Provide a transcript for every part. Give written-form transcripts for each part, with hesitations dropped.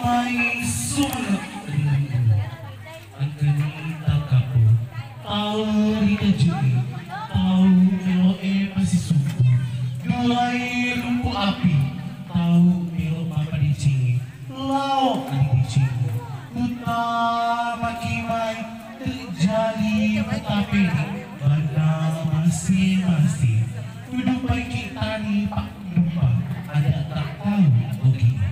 Mai sunat ang kanita kapo. Tao rina juri, tao melo masih suku. Dulai lumpu api, tao melo mapadicing. Lao kadicing. Buta makimay terjadi petapi pada masing-masing. Dudupai kita nih Pak Dupa, ada tak tahu begini.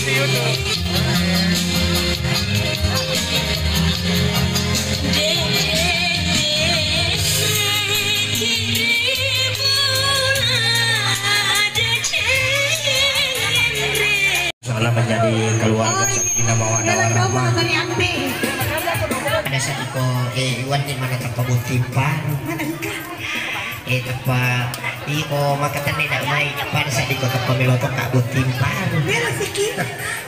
YouTube. jadi keluarga Sakinah Mawaddah Warahmah. Ada satiko iwan di mana tempat butimpan. Tempat iko makatan tidak main pada saat iko tempat melotok kak butimpan.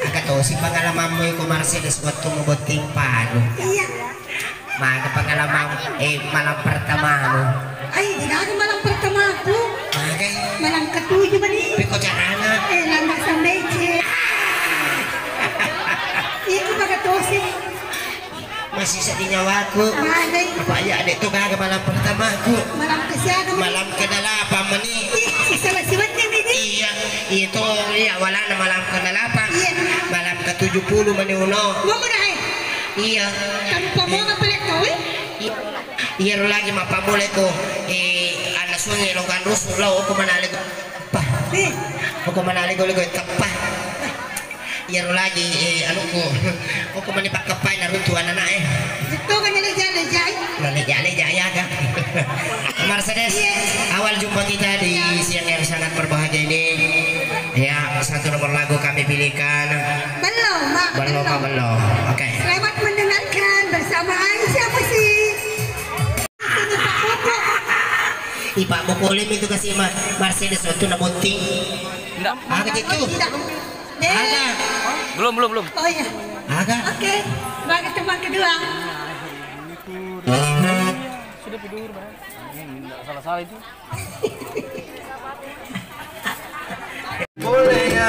Agak tahu si pengalamanmu iko Mercedes waktu mau butimpan. Iya. Mana pengalaman malam pertamamu? Tidak ada malam pertamaku. Malam ketujuh bani. Piko carana. Landasan becek. Iku pakai tosi. Masih sedih nyawaku. Apa ya adek tuh kagak malam pertamaku. Malam kesiaga. Malam ke-8 menit. Salah siwatnya ini. Iya, itu iya walana malam ke-8. Iya. Malam ke-70 menit uno. Mau dah. Iya. Tanpa mau ngapain kau? Iya lagi mapa boleh ko anak sungai lokan rusuh lo aku manali ko apa aku manali ko lego kapah iya lagi anu ko aku manipak kapay na runtuan anak itu kan lejai ya kan Mercedes awal jumpa kita di siang yang sangat berbahagia ini ya satu nomor lagu kami pilihkan belum oke. Selamat mendengarkan bersamaan siapa sih Pak Bukolim itu kasih Mercedes waktu nabunting. Enggak. Agak itu. Agak. Belum. Oh iya. Agak. Oke. Bagi teman kedua. Sudah tidur, Bang. Enggak salah-salah itu. Boleh ya,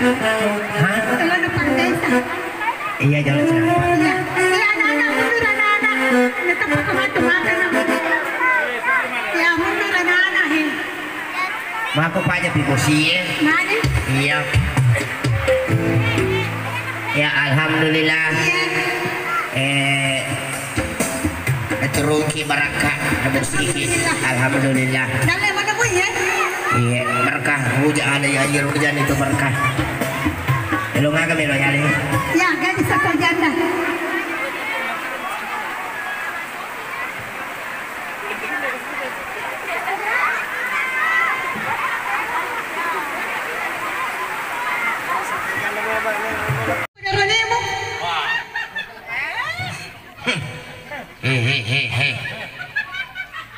Hah? Kalau depan desa. Iya jalan serapa. Iya. Anak-anak mundur anak-anak. Tetap pembantu makan aku. Ya mundur anak-anak. Mau aku pajak piposi ya. Mana? Iya. Ya alhamdulillah. Terungki barakah bersih. Alhamdulillah. Dalam mana pun ya? Iya berkah hujan ada ya air hujan itu berkah. Lu nggak kami lo nyali? Ya gadis satu janda.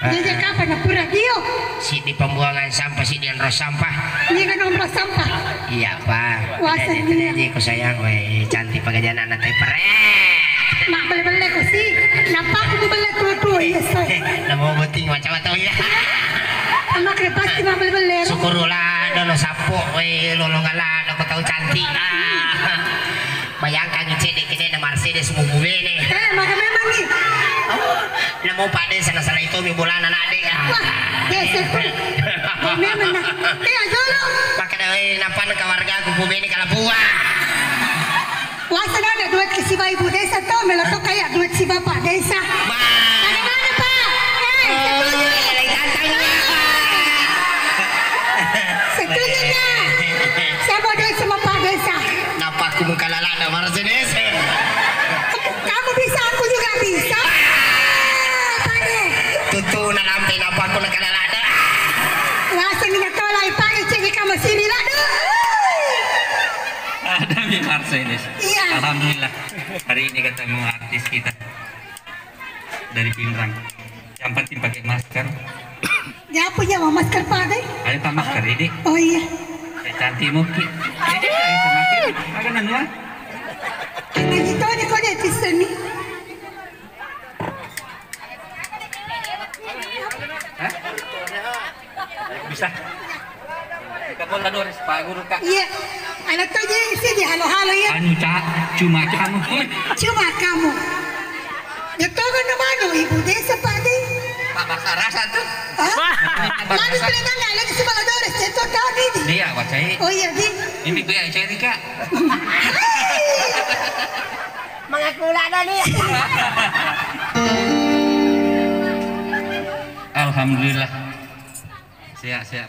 Jadi kapan nak radio? Si di pembuangan sampah si di ros sampah. Ini kan nomor sampah. Iya pak. Wah, Jadi sedih. tadi aku sayang, weh cantik pekerjaan anak teh peret. Nak beli-beli ko sih. Nampak aku beli tua-tua ya say. Namo beting macam-macam ya. Amak dia pasti nak beli-beli. Syukurlah dono sapo, weh lolongalan aku tahu cantik. Bayangkan ngecek dek kene na Mercedes mau nih. Maka memang ni. Namo pade sana-sana itu mi bulan anak adik. Wah, desa tu. Memang nak. Ajolo. Maka dah nampan ke warga aku bumi ni kalau buah. Wah, sana ada duit ke si ibu desa tu. Meletok kayak duit si bapak desa. Mana-mana pak. Setujunya. Saya mau duit sama pak desa. Napa aku muka lalana Mercedes? Kamu bisa, aku juga bisa. Pade. Tutu na lampe napa aku nak lalana. Rasa minyak tolai pagi cek kamu sini lah. Ada di Mercedes. Iya. Alhamdulillah. Hari ini ketemu artis kita dari Pinrang. Yang penting pakai masker. Dia punya masker pade. Ada pak masker ini. Oh iya. Saya cantik mungkin. Jadi bisa makan. Makan ya. Nah gitu ni kau dia di sini. Hah? Bisa. Kapolda Dores, Pak Guru Kak. Iya. Anak tu je sini halo-halo ya. Anu cak, cuma kamu. Cuma kamu. Ya tahu kan mana ibu desa pade. Pak bakar rasa tu. Lagi pelanggan nggak lagi sebelah Dores. Itu tahun ini. Dia wacai. Oh iya di. Ini gue yang cari Kak. Mengaku lada ni. Alhamdulillah. Siap.